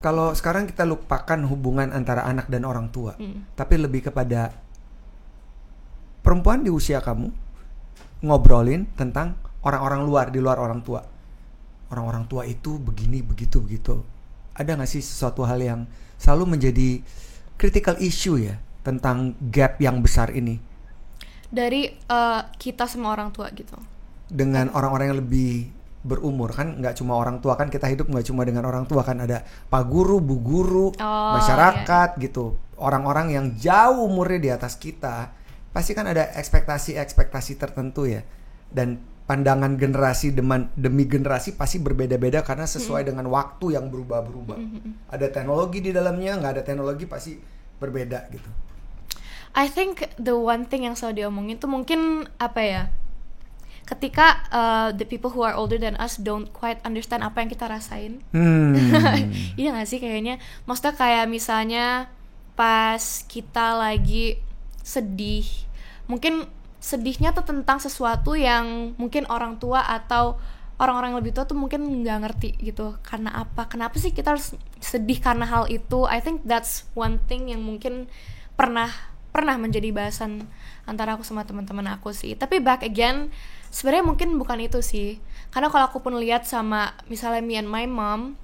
Kalau sekarang kita lupakan hubungan antara anak dan orang tua, tapi lebih kepada perempuan di usia kamu ngobrolin tentang orang-orang luar, di luar orang tua. Orang-orang tua itu begini, begitu. Ada gak sih sesuatu hal yang selalu menjadi critical issue ya, tentang gap yang besar ini? Dari kita sama orang tua gitu. Dengan orang-orang yang lebih berumur, kan nggak cuma orang tua, kan kita hidup nggak cuma dengan orang tua, kan ada pak guru, bu guru, masyarakat iya. Gitu, orang-orang yang jauh umurnya di atas kita, pasti kan ada ekspektasi tertentu ya, dan pandangan generasi demi generasi pasti berbeda-beda karena sesuai dengan waktu yang berubah-berubah. Ada teknologi di dalamnya, nggak ada teknologi pasti berbeda gitu. I think the one thing yang selalu diomongin tuh mungkin apa ya, ketika the people who are older than us don't quite understand apa yang kita rasain. Iya gak sih kayaknya? Maksudnya kayak misalnya pas kita lagi sedih, mungkin sedihnya tuh tentang sesuatu yang mungkin orang tua atau orang-orang yang lebih tua tuh mungkin gak ngerti gitu. Karena apa? Kenapa sih kita harus sedih karena hal itu? I think that's one thing yang mungkin pernah menjadi bahasan antara aku sama teman-teman aku sih. Tapi back again, sebenarnya mungkin bukan itu sih. Karena kalau aku pun lihat sama misalnya me and my mom,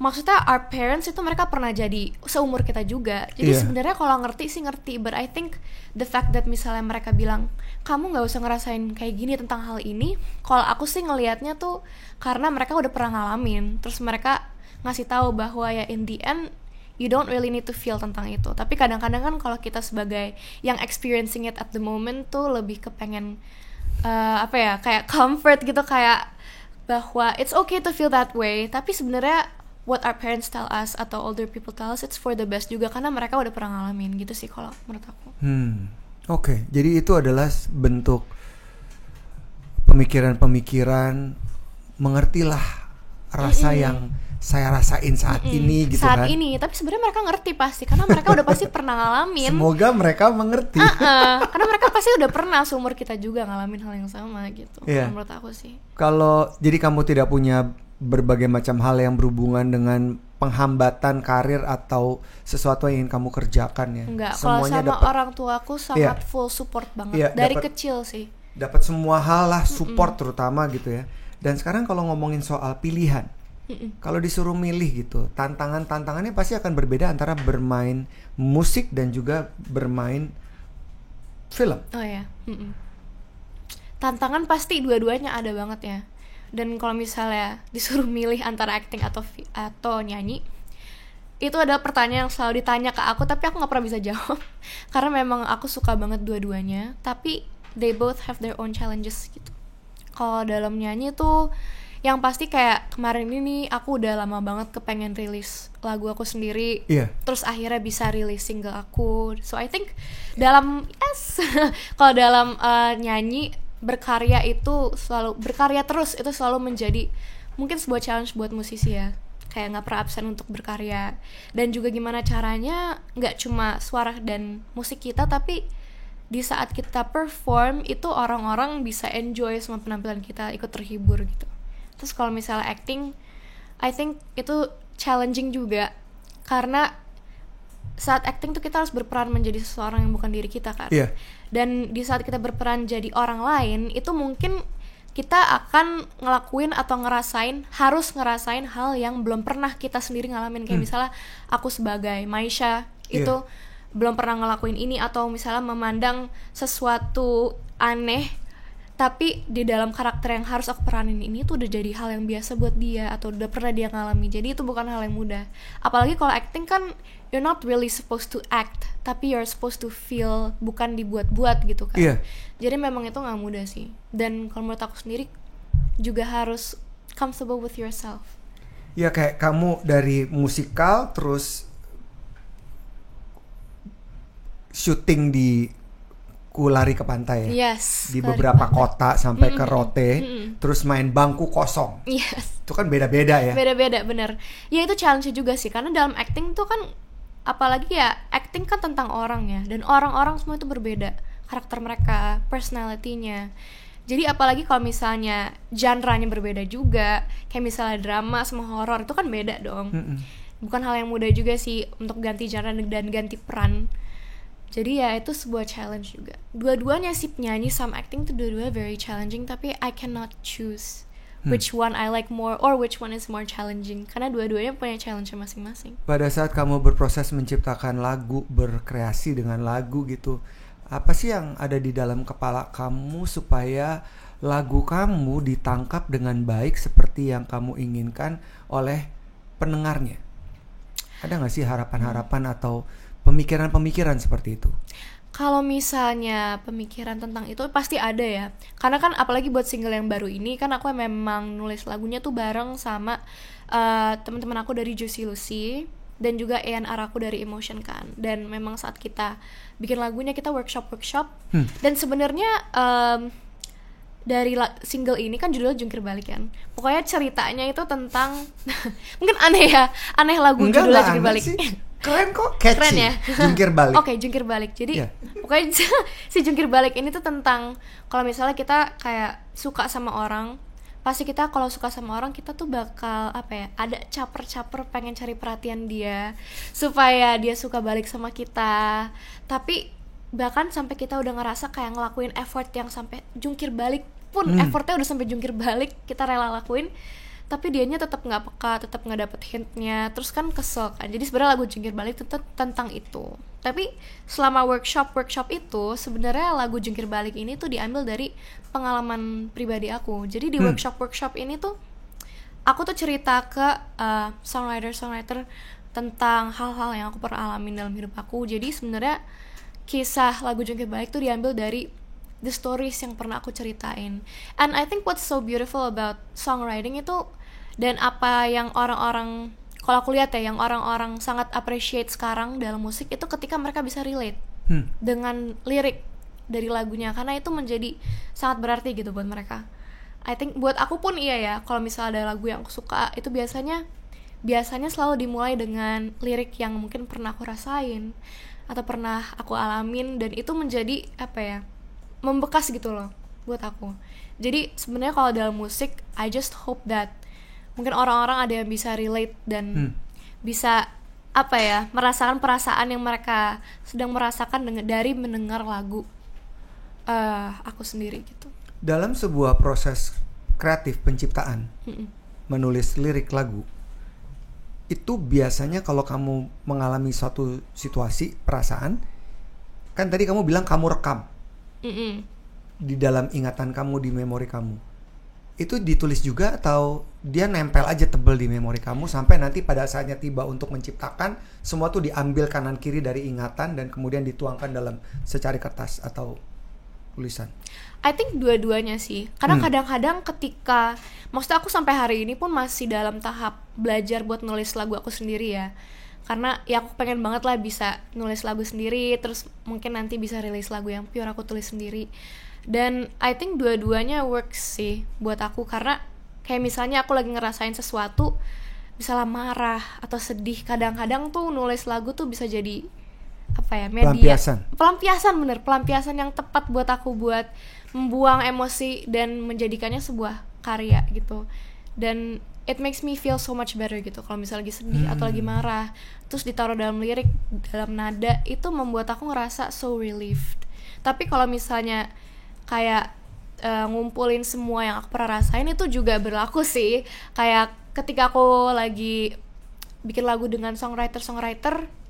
maksudnya our parents itu mereka pernah jadi seumur kita juga. Jadi sebenarnya kalau ngerti sih ngerti, but I think the fact that misalnya mereka bilang kamu nggak usah ngerasain kayak gini tentang hal ini, kalau aku sih ngelihatnya tuh karena mereka udah pernah ngalamin, terus mereka ngasih tahu bahwa ya in the end you don't really need to feel tentang itu. Tapi kadang-kadang kan kalau kita sebagai yang experiencing it at the moment tuh lebih kepengen kayak comfort gitu, kayak bahwa it's okay to feel that way. Tapi sebenarnya what our parents tell us atau older people tell us, it's for the best juga karena mereka udah pernah ngalamin gitu sih kalau menurut aku. Oke. Jadi itu adalah bentuk pemikiran, mengertilah rasa yang saya rasain saat ini gitu saat kan. Ini, tapi sebenarnya mereka ngerti pasti karena mereka udah pasti pernah ngalamin. Semoga mereka mengerti. Karena mereka pasti udah pernah seumur kita juga ngalamin hal yang sama gitu. Menurut aku sih. Kalau jadi kamu tidak punya berbagai macam hal yang berhubungan dengan penghambatan karir atau sesuatu yang ingin kamu kerjakan ya. Enggak, kalau sama orang tua aku sangat full support banget dari kecil sih. Dapat semua hal lah, support terutama gitu ya. Dan sekarang kalau ngomongin soal pilihan, kalau disuruh milih gitu, tantangannya pasti akan berbeda antara bermain musik dan juga bermain film. Oh ya. Tantangan pasti dua-duanya ada banget ya. Dan kalau misalnya disuruh milih antara acting atau nyanyi, itu adalah pertanyaan yang selalu ditanya ke aku, tapi aku nggak pernah bisa jawab karena memang aku suka banget dua-duanya. Tapi they both have their own challenges gitu. Kalau dalam nyanyi tuh yang pasti kayak kemarin ini aku udah lama banget kepengen rilis lagu aku sendiri. Terus akhirnya bisa rilis single aku. So I think kalau dalam nyanyi berkarya terus itu selalu menjadi mungkin sebuah challenge buat musisi ya. Kayak nggak pernah absen untuk berkarya, dan juga gimana caranya nggak cuma suara dan musik kita, tapi di saat kita perform itu orang-orang bisa enjoy sama penampilan kita, ikut terhibur gitu. Terus kalau misalnya acting, I think itu challenging juga karena saat acting tuh kita harus berperan menjadi seseorang yang bukan diri kita kan. Dan di saat kita berperan jadi orang lain, itu mungkin kita akan ngelakuin atau harus ngerasain hal yang belum pernah kita sendiri ngalamin. Kayak misalnya aku sebagai Maisha itu belum pernah ngelakuin ini, atau misalnya memandang sesuatu aneh tapi di dalam karakter yang harus aku peranin ini tuh udah jadi hal yang biasa buat dia atau udah pernah dia ngalami. Jadi itu bukan hal yang mudah. Apalagi kalau acting kan you're not really supposed to act, tapi you're supposed to feel, bukan dibuat-buat gitu kan. Jadi memang itu gak mudah sih. Dan kalau menurut aku sendiri juga harus comfortable with yourself. Ya kayak kamu dari musikal terus syuting di Ku Lari ke Pantai ya? Di beberapa kota sampai ke Rote, terus main bangku kosong. Itu kan beda-beda ya. Beda-beda, bener. Ya itu challenge juga sih, karena dalam acting tuh kan, apalagi ya acting kan tentang orang ya, dan orang-orang semua itu berbeda karakter mereka, personality-nya. Jadi apalagi kalau misalnya genre-nya berbeda juga, kayak misalnya drama sama horor itu kan beda dong. Bukan hal yang mudah juga sih untuk ganti genre dan ganti peran. Jadi ya itu sebuah challenge juga. Dua-duanya sih, nyanyi sama acting tuh dua-duanya very challenging, tapi I cannot choose which one I like more or which one is more challenging, karena dua-duanya punya challenge masing-masing. Pada saat kamu berproses menciptakan lagu, berkreasi dengan lagu gitu, apa sih yang ada di dalam kepala kamu supaya lagu kamu ditangkap dengan baik seperti yang kamu inginkan oleh pendengarnya? Ada gak sih harapan-harapan atau pemikiran-pemikiran seperti itu? Kalau misalnya pemikiran tentang itu pasti ada ya. Karena kan apalagi buat single yang baru ini kan aku memang nulis lagunya tuh bareng sama teman-teman aku dari Juicy Lucy dan juga A&R aku dari Emotion kan. Dan memang saat kita bikin lagunya kita workshop. Dan sebenarnya dari single ini kan judulnya Jungkir Balik kan. Pokoknya ceritanya itu tentang mungkin aneh lagu judulnya Jungkir Balik. Keren kok, catchy. Keren ya? Jungkir Balik. Oke, Jungkir Balik. Jadi pokoknya si Jungkir Balik ini tuh tentang kalau misalnya kita kayak suka sama orang, pasti kita kalau suka sama orang kita tuh bakal ada caper-caper pengen cari perhatian dia supaya dia suka balik sama kita. Tapi bahkan sampai kita udah ngerasa kayak ngelakuin effort yang sampai jungkir balik pun, effortnya udah sampai jungkir balik kita rela lakuin, tapi dianya tetap nggak peka, tetap nggak dapet hintnya, terus kan kesel kan. Jadi sebenarnya lagu Jungkir Balik tetap tentang itu. Tapi selama workshop itu sebenarnya lagu Jungkir Balik ini tuh diambil dari pengalaman pribadi aku. Jadi di workshop ini tuh aku tuh cerita ke songwriter tentang hal-hal yang aku pernah alamin dalam hidup aku. Jadi sebenarnya kisah lagu Jungkir Balik tuh diambil dari the stories yang pernah aku ceritain. And I think what's so beautiful about songwriting itu, dan apa yang orang-orang, kalau aku lihat ya, yang orang-orang sangat appreciate sekarang dalam musik itu ketika mereka bisa relate dengan lirik dari lagunya, karena itu menjadi sangat berarti gitu buat mereka. I think buat aku pun iya ya, kalau misalnya ada lagu yang aku suka itu biasanya selalu dimulai dengan lirik yang mungkin pernah aku rasain atau pernah aku alamin, dan itu menjadi membekas gitu loh buat aku. Jadi sebenarnya kalau dalam musik I just hope that mungkin orang-orang ada yang bisa relate dan bisa merasakan perasaan yang mereka sedang merasakan dari mendengar lagu aku sendiri gitu. Dalam sebuah proses kreatif penciptaan, menulis lirik lagu, itu biasanya kalau kamu mengalami suatu situasi, perasaan, kan tadi kamu bilang kamu rekam di dalam ingatan kamu, di memori kamu, itu ditulis juga atau dia nempel aja tebel di memori kamu sampai nanti pada saatnya tiba untuk menciptakan, semua tuh diambil kanan kiri dari ingatan dan kemudian dituangkan dalam secari kertas atau tulisan? I think dua-duanya sih, karena kadang-kadang ketika, maksudnya aku sampai hari ini pun masih dalam tahap belajar buat nulis lagu aku sendiri ya, karena ya aku pengen banget lah bisa nulis lagu sendiri, terus mungkin nanti bisa rilis lagu yang pure aku tulis sendiri. Dan I think dua-duanya works sih buat aku, karena kayak misalnya aku lagi ngerasain sesuatu, misalnya marah atau sedih, kadang-kadang tuh nulis lagu tuh bisa jadi media pelampiasan yang tepat buat aku buat membuang emosi dan menjadikannya sebuah karya gitu. Dan it makes me feel so much better gitu kalau misalnya lagi sedih atau lagi marah, terus ditaruh dalam lirik, dalam nada, itu membuat aku ngerasa so relieved. Tapi kalau misalnya kayak ngumpulin semua yang aku pernah rasain, itu juga berlaku sih. Kayak ketika aku lagi bikin lagu dengan songwriter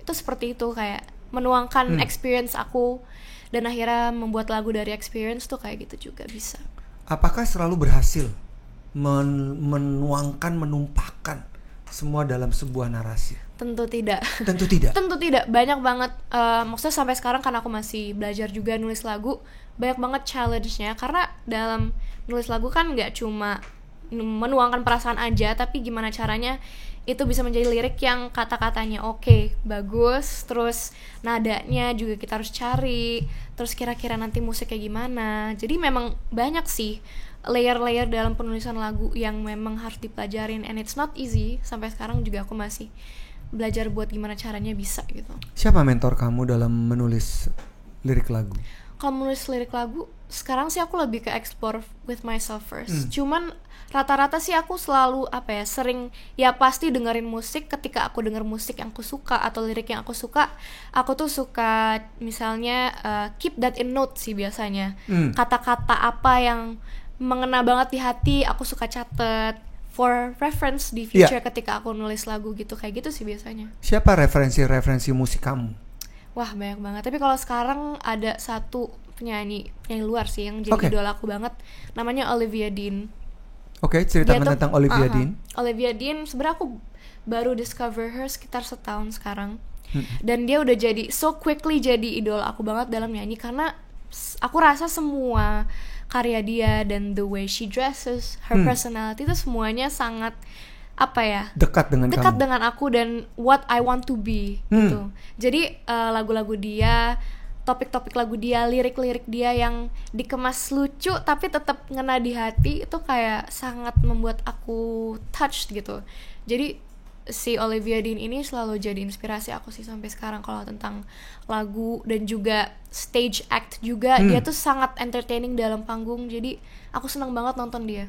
itu seperti itu, kayak menuangkan experience aku dan akhirnya membuat lagu dari experience tuh kayak gitu juga bisa. Apakah selalu berhasil menumpahkan semua dalam sebuah narasi? Tentu tidak. Tentu tidak. Banyak banget. Maksudnya sampai sekarang kan aku masih belajar juga nulis lagu. Banyak banget challenge-nya, karena dalam nulis lagu kan nggak cuma menuangkan perasaan aja, tapi gimana caranya itu bisa menjadi lirik yang kata-katanya oke, bagus, terus nadanya juga kita harus cari, terus kira-kira nanti musik kayak gimana. Jadi memang banyak sih layer-layer dalam penulisan lagu yang memang harus dipelajarin, and it's not easy. Sampai sekarang juga aku masih belajar buat gimana caranya bisa gitu. Siapa mentor kamu dalam menulis lirik lagu? Kalau menulis lirik lagu sekarang sih aku lebih ke explore with myself first. Cuman rata-rata sih aku selalu sering ya pasti dengerin musik. Ketika aku denger musik yang aku suka atau lirik yang aku suka, aku tuh suka misalnya keep that in note sih biasanya. Kata-kata apa yang mengena banget di hati aku suka catet for reference di future ketika aku nulis lagu gitu, kayak gitu sih biasanya. Siapa referensi musik kamu? Wah, banyak banget. Tapi kalau sekarang ada satu penyanyi luar sih yang jadi idola aku banget, namanya Olivia Dean. Ceritakan tentang Olivia Dean. Olivia Dean sebenarnya aku baru discover her sekitar setahun sekarang. Dan dia udah jadi so quickly jadi idola aku banget dalam nyanyi, karena aku rasa semua karya dia dan the way she dresses, her personality itu semuanya sangat dekat dengan aku dan what I want to be gitu. Jadi lagu-lagu dia, topik-topik lagu dia, lirik-lirik dia yang dikemas lucu tapi tetap ngena di hati, itu kayak sangat membuat aku touched gitu. Jadi si Olivia Dean ini selalu jadi inspirasi aku sih sampai sekarang kalau tentang lagu dan juga stage act juga. Dia tuh sangat entertaining dalam panggung, jadi aku senang banget nonton dia.